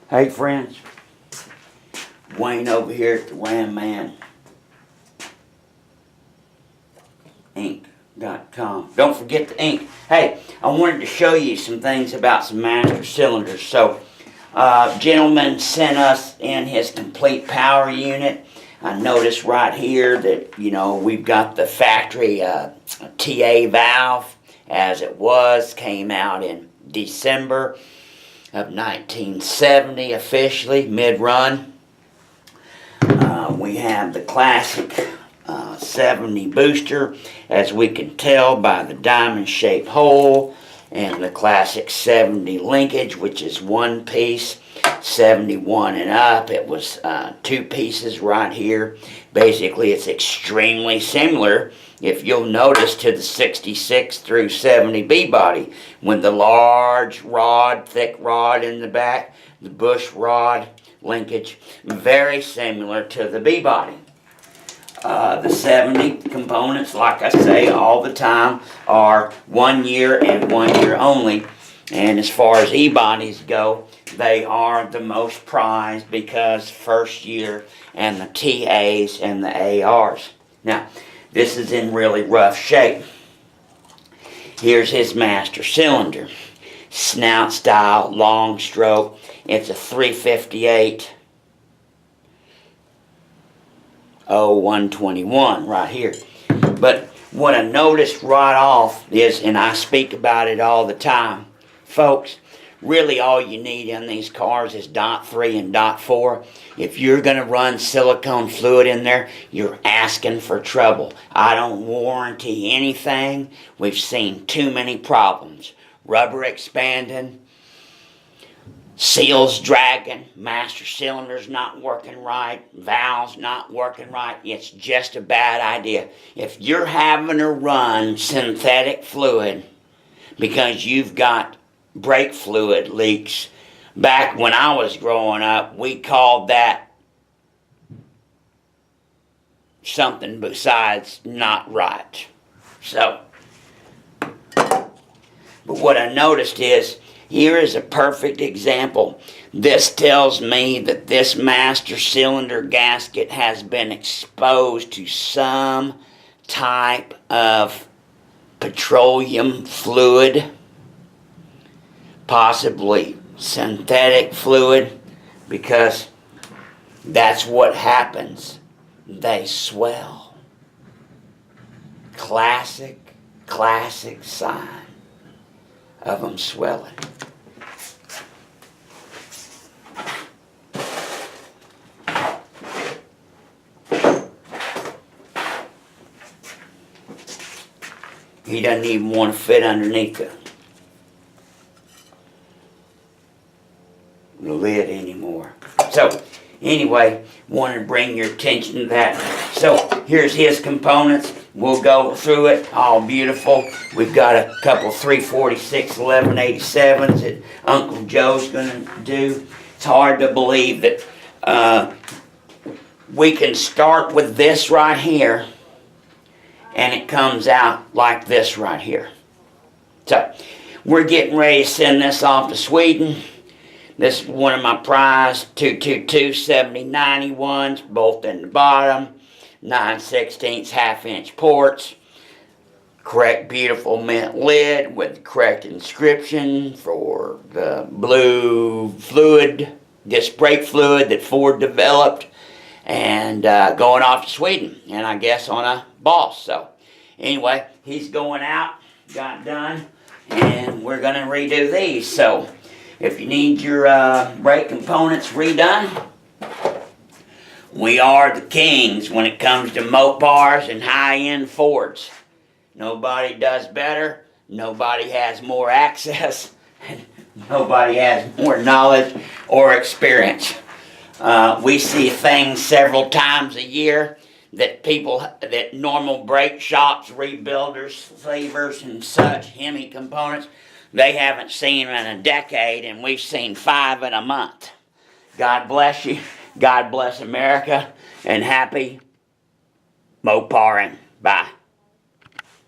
Hey friends, Wayne over here at the RamMan Inc.com. Don't forget the ink. Hey, I wanted to show you some things about some master cylinders. So, gentleman sent us in his complete power unit. I noticed right here that, we've got the factory TA valve as it was, came out in December of 1970 officially, mid-run. We have the classic 70 booster, as we can tell by the diamond-shaped hole, and the classic 70 linkage, which is one piece. 71 and up, it was two pieces right here. Basically, it's extremely similar, if you'll notice, to the 66 through 70 B-body, with the large rod, thick rod in the back, the bush rod linkage, very similar to the B-body. The 70 components, like I say all the time, are 1 year and 1 year only. And as far as E-bodies go, they are the most prized because first year and the TAs and the ARs. Now, this is in really rough shape. Here's his master cylinder. Snout style, long stroke. It's a 358 0121 right here. But what I noticed right off is, and I speak about it all the time, folks, really all you need in these cars is dot 3 and dot 4. If you're going to run silicone fluid in there, you're asking for trouble. I don't warranty anything. We've seen too many problems. Rubber expanding, seals dragging, master cylinders not working right, valves not working right. It's just a bad idea. If you're having to run synthetic fluid because you've got brake fluid leaks, back when I was growing up, we called that something besides not right. So, but what I noticed is, here is a perfect example. This tells me that this master cylinder gasket has been exposed to some type of petroleum fluid, possibly synthetic fluid, because that's what happens. They swell. Classic sign of them swelling. He doesn't even want to fit underneath the lid anymore. So, anyway, wanted to bring your attention to that. So, here's his components. We'll go through it, all beautiful. We've got a couple 346 1187s that Uncle Joe's going to do. It's hard to believe that we can start with this right here, and it comes out like this right here. So, we're getting ready to send this off to Sweden. This is one of my prized 222 7091s, bolt in the bottom, 9/16 half-inch ports, correct beautiful mint lid with the correct inscription for the blue fluid, this brake fluid that Ford developed, and going off to Sweden, and I guess on a Boss. So anyway, he's going out, got done, and we're going to redo these. So if you need your brake components redone, we are the kings when it comes to Mopars and high-end Fords. Nobody does better, nobody has more access, and nobody has more knowledge or experience. We see things several times a year that normal brake shops, rebuilders, savers, and such, Hemi components, they haven't seen in a decade, and we've seen 5 in a month. God bless you. God bless America, and happy Moparing. Bye.